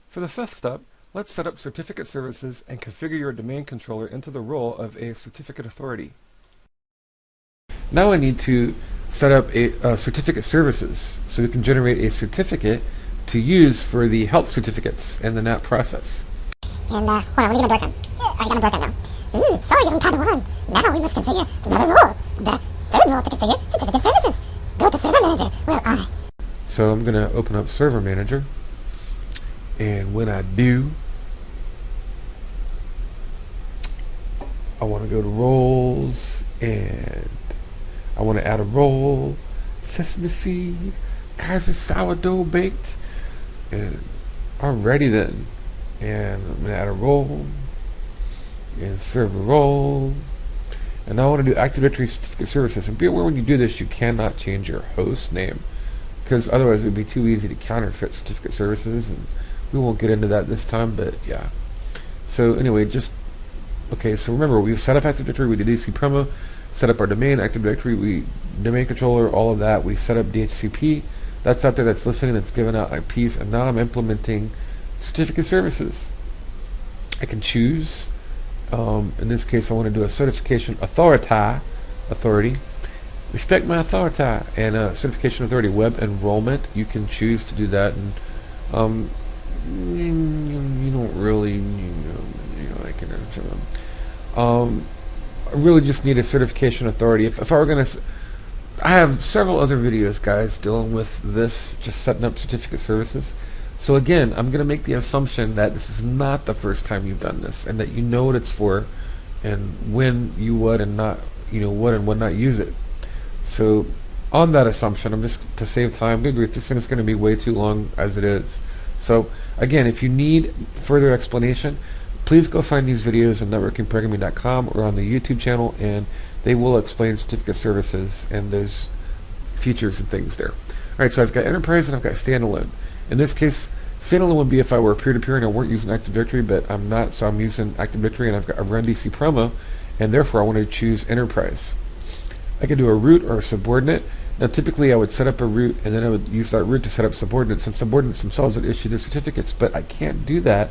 For the fifth step, let's set up certificate services and configure your domain controller into the role of a certificate authority. Now I need to set up a certificate services so we can generate a certificate to use for the health certificates in the NAP process. And hold on, let me get my door gun. I got my door gun now. Sorry, you're in tab 1. Now we must configure another role. The third role to configure certificate services. Go to Server Manager, where I... So I'm going to open up Server Manager. And when I do, I want to go to roles, and I want to add a role, sesame seed, Kaiser sourdough baked, and alrighty then. And I'm going to add a role, and serve a role, and now I want to do Active Directory Certificate Services. And be aware when you do this, you cannot change your host name, because otherwise it would be too easy to counterfeit certificate services, and we won't get into that this time, but yeah. So anyway, okay, so remember, we've set up Active Directory, we did DC promo, set up our domain, Active Directory, domain controller, all of that. We set up DHCP, that's out there, that's listening, that's giving out IPs, and now I'm implementing certificate services. I can choose, in this case I want to do a certification authority, respect my authority, and a certification authority, web enrollment. You can choose to do that, and you don't really, I can, I really just need a certification authority. If I were going to, I have several other videos, guys, dealing with this, just setting up certificate services. So again, I'm going to make the assumption that this is not the first time you've done this, and that you know what it's for, and when you would and not, would and would not use it. So on that assumption, I'm just, to save time, this thing is going to be way too long as it is. So again, if you need further explanation, please go find these videos on networkingprogramming.com or on the YouTube channel, and they will explain certificate services and those features and things there. Alright, so I've got enterprise and I've got standalone. In this case, standalone would be if I were peer-to-peer and I weren't using Active Directory, but I'm not, so I'm using Active Directory, and I've run DC promo, and therefore I want to choose enterprise. I could do a root or a subordinate. Now typically I would set up a root, and then I would use that root to set up subordinates, and subordinates themselves would issue their certificates, but I can't do that,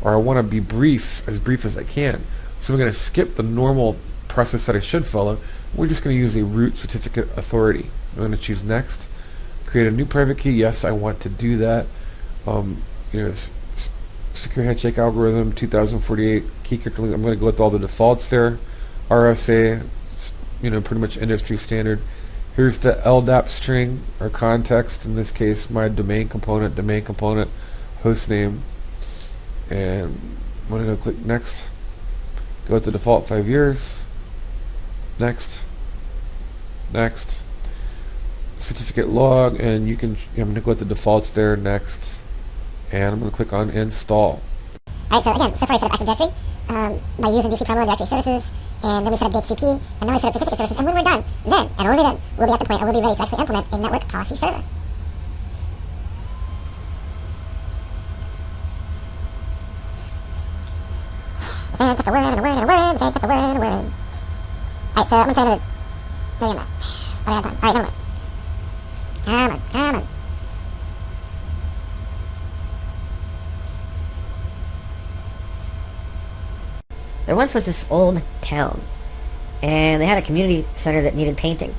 or I want to be brief as I can. So I'm going to skip the normal process that I should follow. We're just going to use a root certificate authority. I'm going to choose next. Create a new private key. Yes, I want to do that. Secure handshake algorithm, 2048 key character. I'm going to go with all the defaults there. RSA, pretty much industry standard. Here's the LDAP string or context. In this case, my domain component, host name, and I'm going to go click next. Go with the default 5 years. Next. Certificate log, and I'm going to go with the defaults there, next, and I'm going to click on install. Alright, so again, so far I set up Active Directory by using DC promo and directory services, and then we set up DHCP, and then we set up certificate services, and when we're done, then, and only then, we'll be at the point where we'll be ready to actually implement a network policy server. I can't get the word, and the word, and the word, can't get the word, and the word. Alright, so I'm going to say another, maybe I'm not, but I have time. Alright, never mind. Come on. There once was this old town, and they had a community center that needed painting.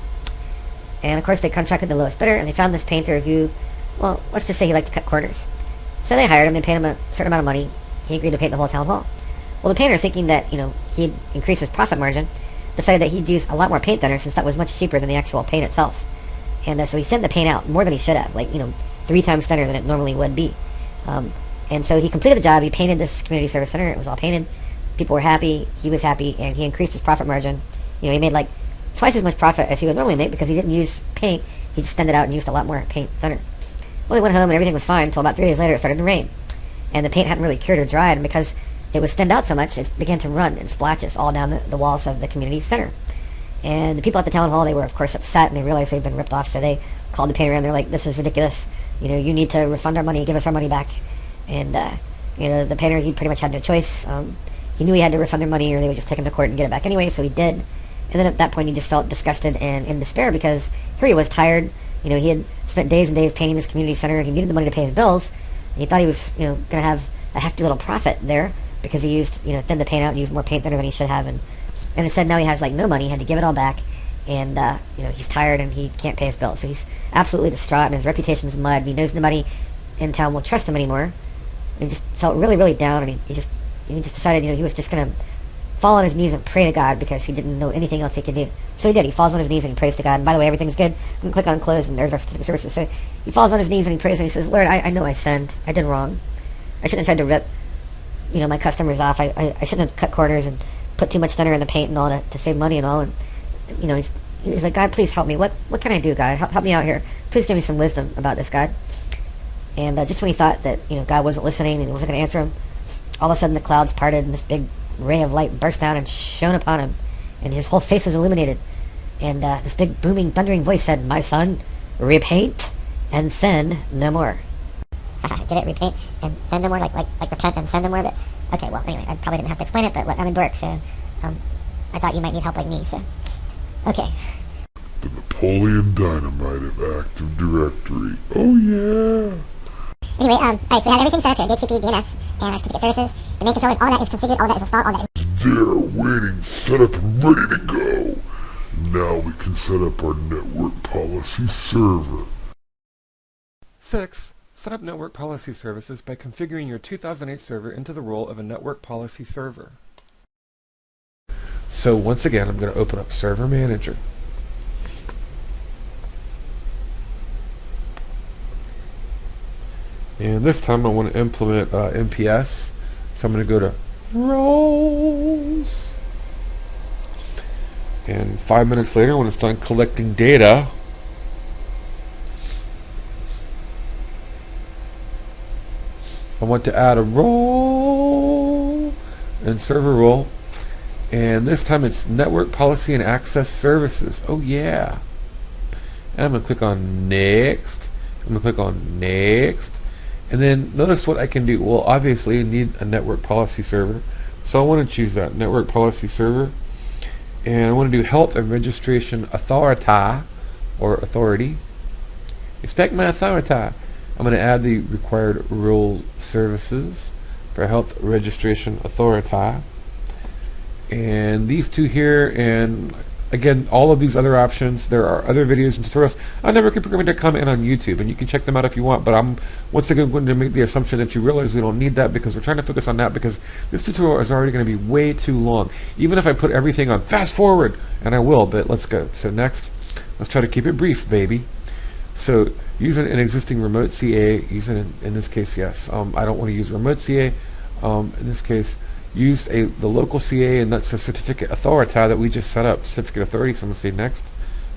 And of course they contracted the lowest bidder, and they found this painter who, well, let's just say he liked to cut corners. So they hired him and paid him a certain amount of money. He agreed to paint the whole town hall. Well, the painter, thinking that, he'd increase his profit margin, decided that he'd use a lot more paint thinner, since that was much cheaper than the actual paint itself. And so he sent the paint out more than he should have, like, 3 times thinner than it normally would be. And so he completed the job. He painted this community service center. It was all painted. People were happy. He was happy, and he increased his profit margin. He made like twice as much profit as he would normally make, because he didn't use paint. He just sent it out and used a lot more paint thinner. Well, he went home and everything was fine until about 3 days later it started to rain. And the paint hadn't really cured or dried, and because it was thinned out so much, it began to run in splashes all down the walls of the community center. And the people at the town hall, they were of course upset, and they realized they'd been ripped off, so they called the painter and they're like, this is ridiculous, you need to refund our money, give us our money back. And the painter, he pretty much had no choice. He knew he had to refund their money, or they would just take him to court and get it back anyway, so he did. And then at that point he just felt disgusted and in despair, because here he was tired. He had spent days and days painting this community center, and he needed the money to pay his bills, He thought he was, gonna have a hefty little profit there because he used, thinned the paint out and used more paint thinner than he should have, and instead now he has like no money, had to give it all back, and he's tired and he can't pay his bills, so he's absolutely distraught and his reputation's mud. He knows nobody in town will trust him anymore. And he just felt really, really down, and he just decided, he was just gonna fall on his knees and pray to God because he didn't know anything else he could do. So he did. He falls on his knees and he prays to God. And by the way, everything's good. I'm going to click on close, and there's our certificate services. So he falls on his knees and he prays and he says, Lord, I know I sinned. I did wrong. I shouldn't have tried to rip, my customers off. I shouldn't have cut corners and put too much thinner in the paint and all to save money and all. And, he's like, God, please help me. What can I do, God? Help me out here. Please give me some wisdom about this, God. And just when he thought that, God wasn't listening and he wasn't going to answer him, all of a sudden the clouds parted and this big ray of light burst down and shone upon him, and his whole face was illuminated, and this big booming thundering voice said, my son, repaint and sin no more. Get it? Repaint and sin no more, like repent and sin no more. But okay, well, anyway, I probably didn't have to explain it, but look, I'm a dork, so I thought you might need help like me, so okay. The Napoleon Dynamite of Active Directory. Oh yeah. Anyway, alright, so we have everything set up here, DHCP, DNS, and our certificate services. The main controllers, all that is configured, all that is installed, all that is There, waiting, set up and ready to go. Now we can set up our network policy server. 6. Set up network policy services by configuring your 2008 server into the role of a network policy server. So once again, I'm going to open up Server Manager. And this time I want to implement NPS. So I'm going to go to Roles. And 5 minutes later, when it's done collecting data, I want to add a role and server role. And this time it's Network Policy and Access Services. Oh yeah. And I'm going to click on Next. I'm going to click on Next. And then notice what I can do. Well, obviously I need a network policy server. So I want to choose that network policy server. And I want to do Health and Registration Authority or Authority. Expect my authority. I'm going to add the required role services for Health Registration Authority. And these two here, and again, all of these other options, there are other videos and tutorials on networkingprogramming.com and on YouTube, and you can check them out if you want. But I'm once again going to make the assumption that you realize we don't need that, because we're trying to focus on that, because this tutorial is already going to be way too long. Even if I put everything on fast forward, and I will, but let's go. So next, let's try to keep it brief, baby. So using an existing remote CA, using in this case, yes. I don't want to use remote CA. In this case, used the local CA, and that's the certificate authority that we just set up, certificate authority. So I'm going to say next.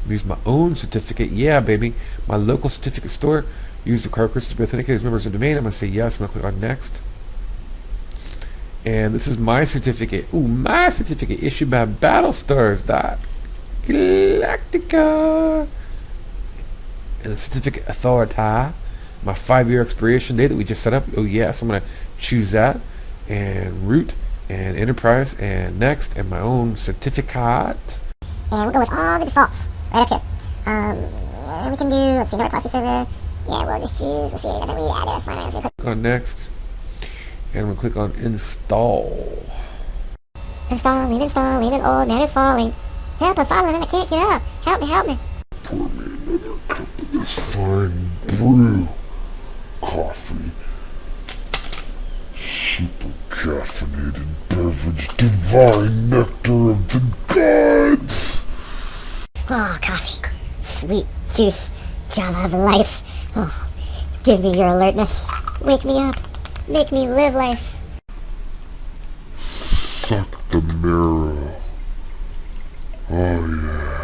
Use my own certificate, yeah, baby. My local certificate store. Use the card crystals to be authenticated as members of the domain. I'm going to say yes. I'm going to click on next. And this is my certificate. Ooh, my certificate issued by Battlestars.Galactica. And the certificate authority, my 5-year expiration date that we just set up. Oh yeah, so I'm going to choose that, and root, and enterprise, and next, and my own certificate. And we'll go with all the defaults right up here. And we can do, let's see, network policy server. Yeah, we'll just choose, let's see, and then we add this. Fine, click on next, and we'll click on install. Installing, old man is falling. Help, I'm falling and I can't get up. Help me, help me. Pour me another cup of this fine brew coffee. Super caffeinated beverage, divine nectar of the gods. Oh, coffee. Sweet juice. Java of life. Oh, give me your alertness. Wake me up. Make me live life. Suck the marrow. Oh yeah.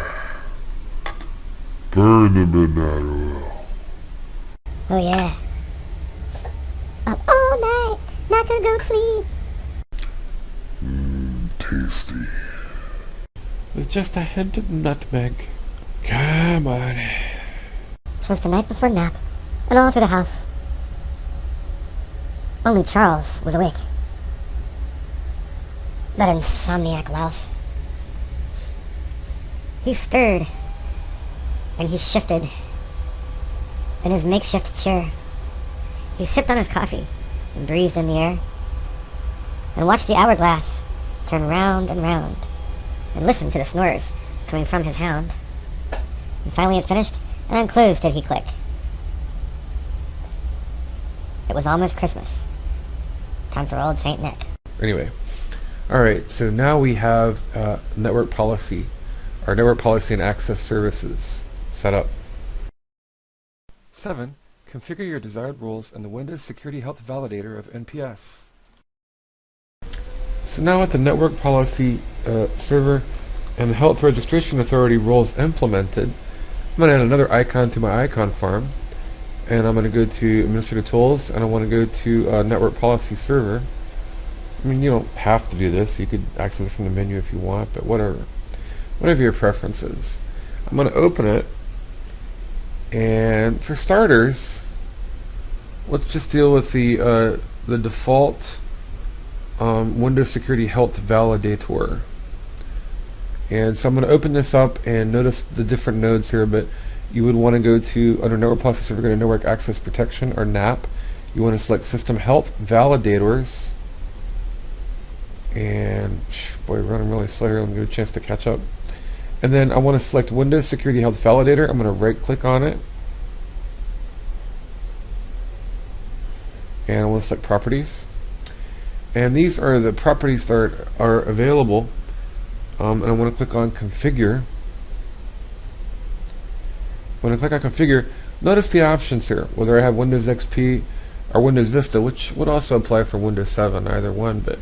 Burn the midnight oil. Oh yeah. Up all night. Not gonna go to sleep. Tasty. With just a hint of nutmeg. Come on. Twas the night before nap, and all through the house. Only Charles was awake. That insomniac louse. He stirred, and he shifted in his makeshift chair. He sipped on his coffee and breathed in the air and watched the hourglass turn round and listened to the snores coming from his hound. And finally it finished, and unclosed did he click. It was almost Christmas. Time for old Saint Nick. Anyway, alright, so now we have network policy, our network policy and access services set up. 7. Configure your desired rules in the Windows Security Health Validator of NPS. So now with the network policy server and the Health Registration Authority rules implemented, I'm going to add another icon to my icon farm, and I'm going to go to Administrative Tools, and I want to go to Network Policy Server. I mean, you don't have to do this. You could access it from the menu if you want, but whatever your preference is. I'm going to open it, and for starters, let's just deal with the default Windows Security Health Validator. And so I'm going to open this up and notice the different nodes here, but you would want to go to, under Network Policy Server, go to Network Access Protection, or NAP. You want to select System Health Validators. And, boy, we're running really slow here. Let me get a chance to catch up. And then I want to select Windows Security Health Validator. I'm going to right-click on it. And I want to select Properties. And these are the properties that are available. And I want to click on Configure. When I click on Configure, notice the options here, whether I have Windows XP or Windows Vista, which would also apply for Windows 7, either one. But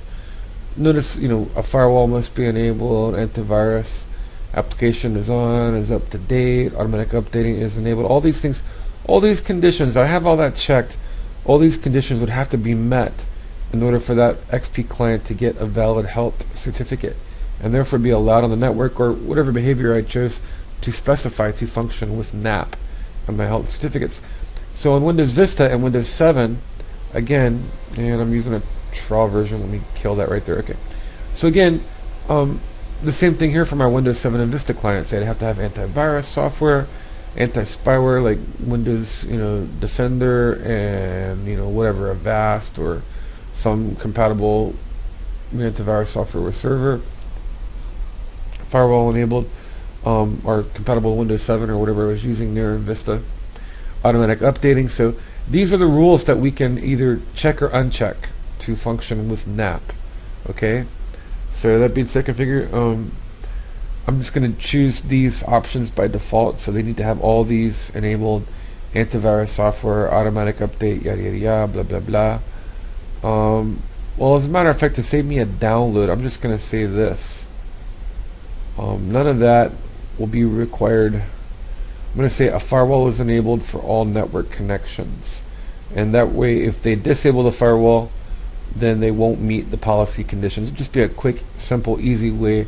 notice, a firewall must be enabled, antivirus application is on, is up to date, automatic updating is enabled. All these things, all these conditions, I have all that checked. All these conditions would have to be met in order for that XP client to get a valid health certificate, and therefore be allowed on the network, or whatever behavior I chose to specify to function with NAP on my health certificates. So in Windows Vista and Windows 7, again, and I'm using a trial version, let me kill that right there. Okay. So again, the same thing here for my Windows 7 and Vista clients. They'd have to have antivirus software, anti-spyware like Windows, Defender, and whatever, Avast or some compatible antivirus software with server, firewall enabled, or compatible Windows 7 or whatever I was using there in Vista, automatic updating. So these are the rules that we can either check or uncheck to function with NAP. Okay, so that being said, configure. I'm just going to choose these options by default, so they need to have all these enabled: antivirus software, automatic update, yada yada yada, blah blah blah. Well, as a matter of fact, to save me a download, I'm just going to say this. None of that will be required. I'm going to say a firewall is enabled for all network connections, and that way, if they disable the firewall, then they won't meet the policy conditions. It'll just be a quick, simple, easy way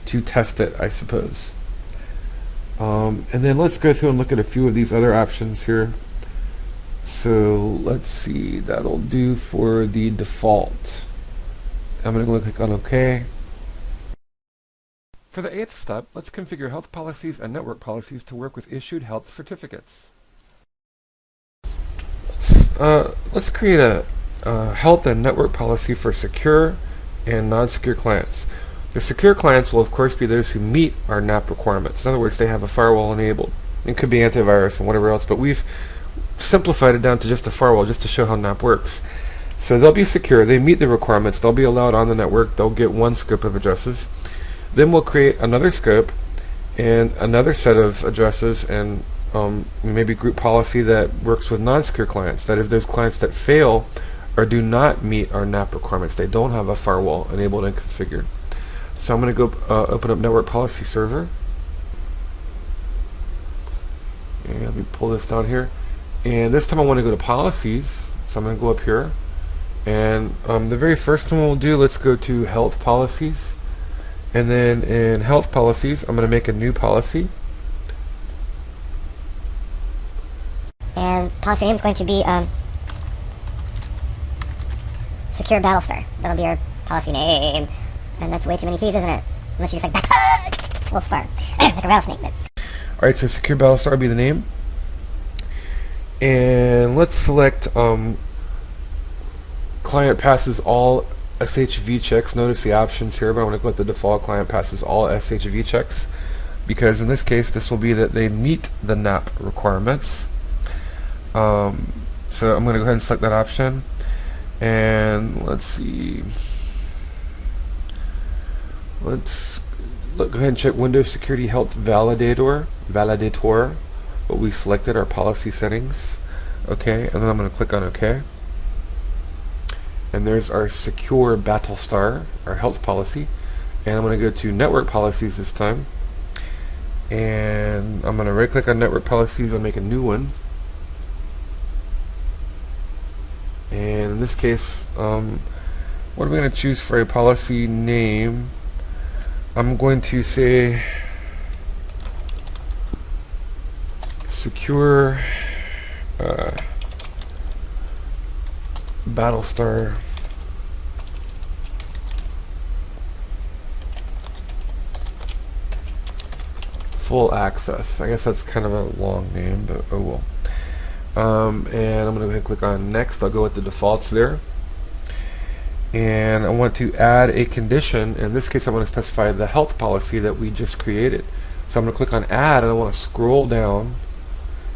to test it, I suppose. And then let's go through and look at a few of these other options here. So let's see, that'll do for the default. I'm going to go click on OK. For the 8th step, let's configure health policies and network policies to work with issued health certificates. Let's create a health and network policy for secure and non-secure clients. The secure clients will of course be those who meet our NAP requirements. In other words, they have a firewall enabled. It could be antivirus and whatever else, but we've simplified it down to just a firewall just to show how NAP works. So they'll be secure, they meet the requirements, they'll be allowed on the network, they'll get one scope of addresses. Then we'll create another scope and another set of addresses, and maybe group policy that works with non-secure clients. That is, those clients that fail or do not meet our NAP requirements. They don't have a firewall enabled and configured. So I'm going to go open up Network Policy Server. And let me pull this down here. And this time I want to go to Policies. So I'm going to go up here. And the very first one we'll do, let's go to Health Policies. And then in Health Policies, I'm going to make a new policy. And policy name is going to be Secure Battlestar. That'll be our policy name. And that's way too many keys, isn't it? Unless you just like Battle Star, like a rattlesnake. Alright, so Secure Battlestar will be the name. And let's select client passes all SHV checks. Notice the options here, but I want to go with the default client passes all SHV checks, because in this case this will be that they meet the NAP requirements. So I'm going to go ahead and select that option, and let's see. Let's go ahead and check Windows Security Health Validator. What we selected, our policy settings. Okay, and then I'm going to click on OK. And there's our secure Battlestar, our health policy. And I'm going to go to network policies this time. And I'm going to right click on network policies and make a new one. And in this case, what am I going to choose for a policy name? I'm going to say secure Battlestar full access. I guess that's kind of a long name, but oh well. And I'm going to go ahead and click on next. I'll go with the defaults there. And I want to add a condition. In this case, I want to specify the health policy that we just created. So I'm going to click on add, and I want to scroll down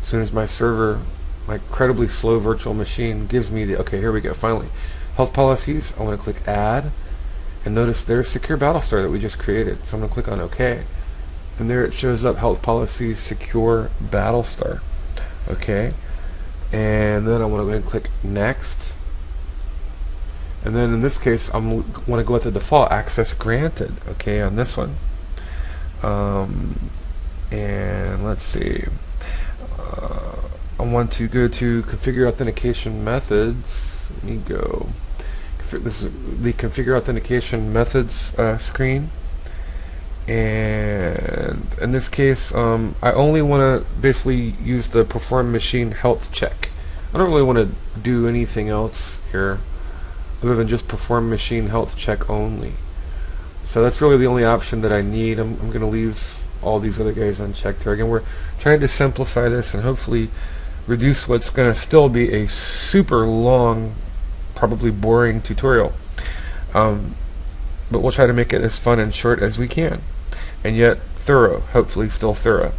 as soon as my server, my incredibly slow virtual machine, gives me the, okay, here we go, finally. Health policies, I want to click add, and notice there's secure Battlestar that we just created. So I'm going to click on OK. And there it shows up, health policies, secure Battlestar. Okay. And then I want to go ahead and click next. And then in this case, I want to go with the default access granted. Okay, on this one. And let's see. I want to go to configure authentication methods. Let me go. This is the configure authentication methods screen. And in this case, I only want to basically use the perform machine health check. I don't really want to do anything else here other than just perform machine health check only. So that's really the only option that I need. I'm going to leave all these other guys unchecked here. Again, we're trying to simplify this and hopefully reduce what's going to still be a super long, probably boring tutorial. But we'll try to make it as fun and short as we can, and yet thorough, hopefully still thorough.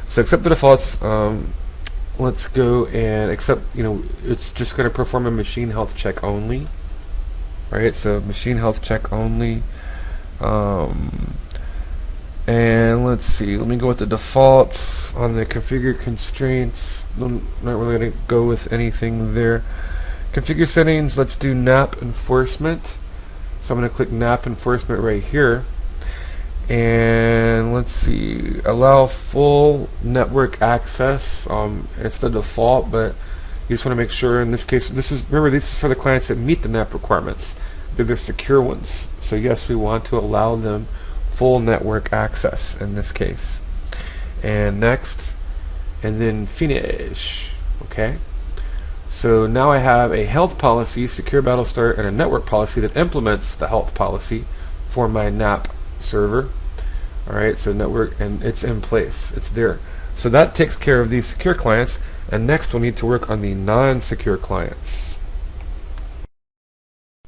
So accept the defaults. Let's go and accept, it's just going to perform a machine health check only. Right, so machine health check only. And let's see, let me go with the defaults on the configure constraints. I'm not really going to go with anything there. Configure settings, let's do NAP enforcement. So I'm going to click NAP enforcement right here. And let's see, allow full network access. It's the default, but you just want to make sure in this case, remember this is for the clients that meet the NAP requirements. They're secure ones. So yes, we want to allow them full network access in this case. And next, and then finish. Okay. So now I have a health policy, secure Battlestar, and a network policy that implements the health policy for my NAP server. Alright, so network, and it's in place. It's there. So that takes care of these secure clients, and next we'll need to work on the non-secure clients.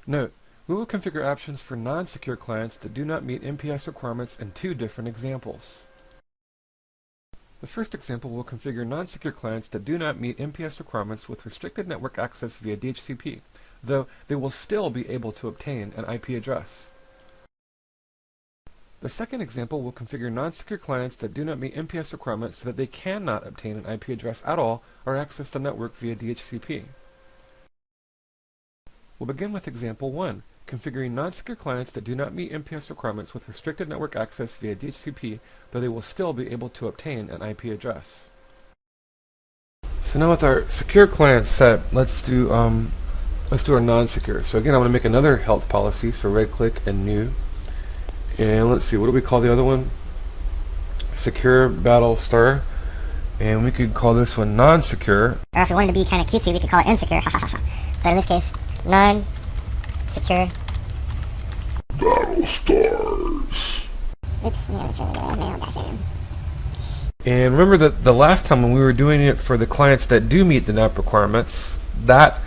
Note, we will configure options for non-secure clients that do not meet MPS requirements in two different examples. The first example will configure non-secure clients that do not meet MPS requirements with restricted network access via DHCP, though they will still be able to obtain an IP address. The second example will configure non-secure clients that do not meet MPS requirements so that they cannot obtain an IP address at all or access the network via DHCP. We'll begin with example 1, configuring non-secure clients that do not meet MPS requirements with restricted network access via DHCP, though they will still be able to obtain an IP address. So now with our secure client set, let's do our non-secure. So again, I'm going to make another health policy, so right-click and new. And let's see, what do we call the other one? Secure Battlestar. And we could call this one non-secure. Or if we wanted to be kind of cutesy, we could call it insecure. But in this case, non-secure Battlestars. Oops, narrow dash in. And remember that the last time when we were doing it for the clients that do meet the NAP requirements, that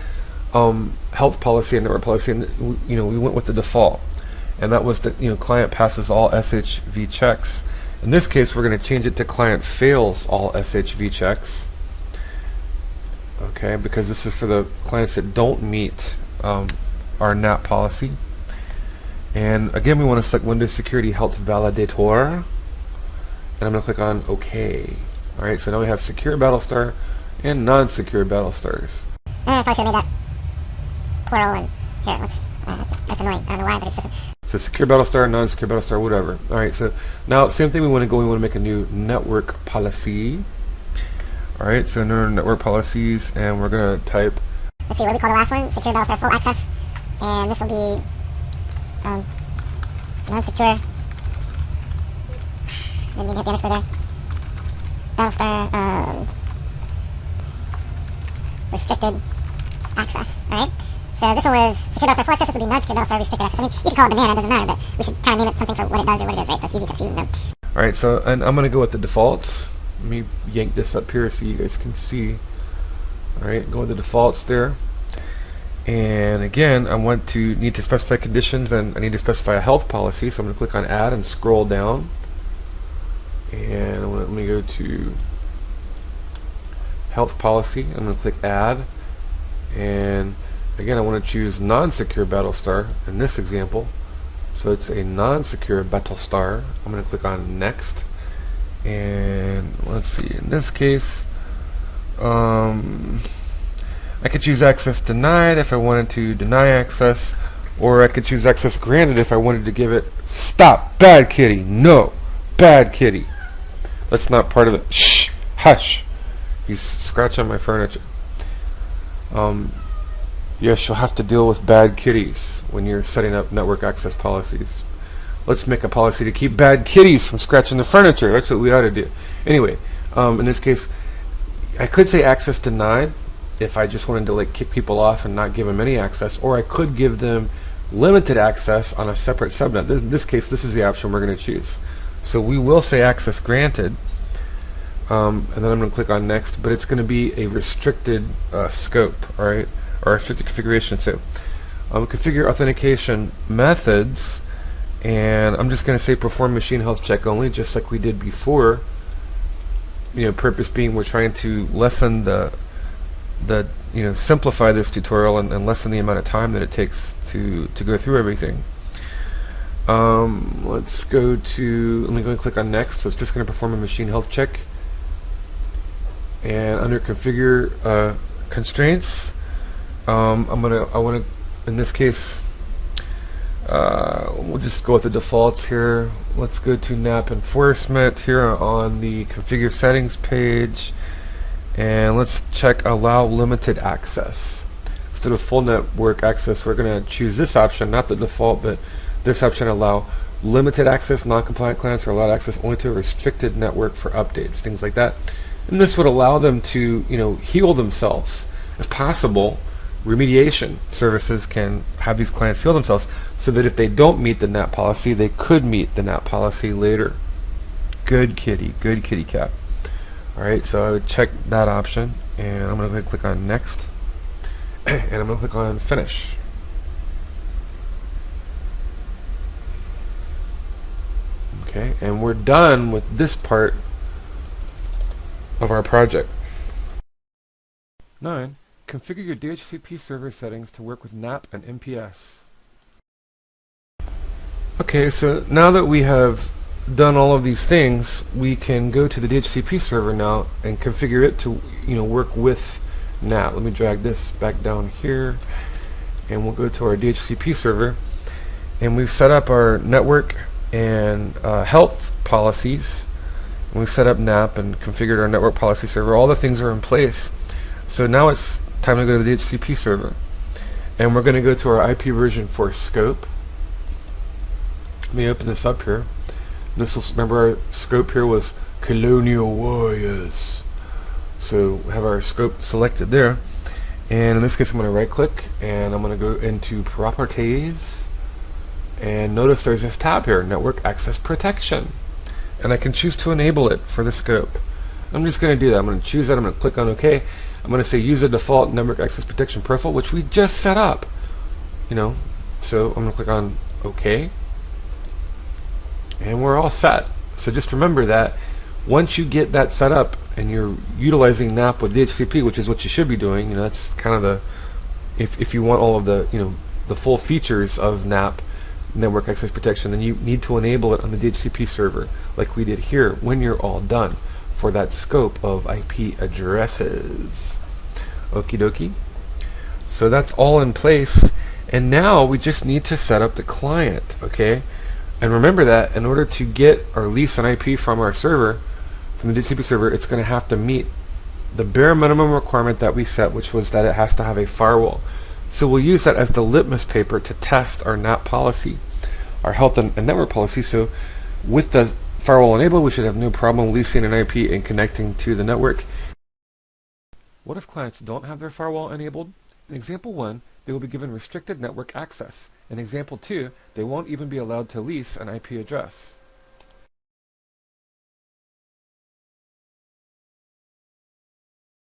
health policy and network policy, and we went with the default, and that was that client passes all SHV checks. In this case, we're going to change it to client fails all SHV checks. Okay, because this is for the clients that don't meet our NAP policy. And again, we want to select Windows Security Health Validator, and I'm going to click on OK. Alright, so now we have secure Battlestar and non-secure Battlestars. I probably should have made that plural, and here, that's annoying. I don't know why, but it's just... So secure Battlestar, non-secure Battlestar, whatever. Alright, so now same thing, we want to make a new network policy. Alright, so under network policies, and we're going to type... Let's see, what do we call the last one? Secure Battlestar Full Access. And this will be... non-secure... Didn't mean to hit the underscore there. Battlestar, restricted access. Alright? So this one was secure Battlestar Full Access, this will be non-secure Battlestar restricted access. I mean, you can call it banana, it doesn't matter, but we should kind of name it something for what it does or what it is, right? So it's easy to see. Alright, so and I'm going to go with the defaults. Let me yank this up here so you guys can see. Alright, go with the defaults there. And again, I need to specify conditions, and I need to specify a health policy, so I'm going to click on add and scroll down. And let me go to health policy. I'm going to click add, and again I want to choose non-secure Battlestar in this example, so it's a non-secure Battlestar. I'm going to click on next, and let's see, in this case I could choose access denied if I wanted to deny access, or I could choose access granted if I wanted to give it stop, bad kitty, no, bad kitty. That's not part of it. Shh, hush. You scratch on my furniture. Yes, you'll have to deal with bad kitties when you're setting up network access policies. Let's make a policy to keep bad kitties from scratching the furniture. That's what we ought to do. Anyway, in this case, I could say access denied if I just wanted to kick people off and not give them any access, or I could give them limited access on a separate subnet. In this case, this is the option we're going to choose. So we will say access granted, and then I'm going to click on next, but it's going to be a restricted scope, alright, or restricted configuration. So configure authentication methods, and I'm just going to say perform machine health check only, just like we did before. Purpose being we're trying to lessen simplify this tutorial and lessen the amount of time that it takes to go through everything. Let me go and click on next. So it's just going to perform a machine health check, and under configure constraints, in this case, we'll just go with the defaults here. Let's go to NAP enforcement here on the configure settings page, and let's check allow limited access instead of full network access. We're going to choose this option, not the default, but this option, allow limited access, non-compliant clients are allowed access only to a restricted network for updates, things like that. And this would allow them to, heal themselves. If possible, remediation services can have these clients heal themselves so that if they don't meet the NAP policy, they could meet the NAP policy later. Good kitty cat. Alright, so I would check that option, and I'm going to click on next, and I'm going to click on finish. Okay, and we're done with this part of our project. 9. Configure your DHCP server settings to work with NAP and MPS. Okay, so now that we have done all of these things, we can go to the DHCP server now and configure it to work with NAP. Let me drag this back down here, and we'll go to our DHCP server, and we've set up our network and health policies. We've set up NAP and configured our network policy server. All the things are in place. So now it's time to go to the DHCP server, and we're going to go to our IP version for scope. Let me open this up here. Remember our scope here was Colonial Warriors. So we have our scope selected there, and in this case I'm going to right click, and I'm going to go into properties. And notice there's this tab here, Network Access Protection, and I can choose to enable it for the scope. I'm just going to do that. I'm going to choose that. I'm going to click on OK. I'm going to say use a default network access protection profile, which we just set up. So I'm going to click on OK, and we're all set. So just remember that once you get that set up and you're utilizing NAP with DHCP, which is what you should be doing, that's kind of the, if you want all of the, the full features of NAP, network access protection, then you need to enable it on the DHCP server, like we did here, when you're all done for that scope of IP addresses. Okie dokie. So that's all in place, and now we just need to set up the client, okay? And remember that in order to get or lease an IP from our server, from the DHCP server, it's going to have to meet the bare minimum requirement that we set, which was that it has to have a firewall. So we'll use that as the litmus paper to test our NAP policy, our health and network policy. So with the firewall enabled, we should have no problem leasing an IP and connecting to the network. What if clients don't have their firewall enabled? In example 1, they will be given restricted network access. In example 2, they won't even be allowed to lease an IP address.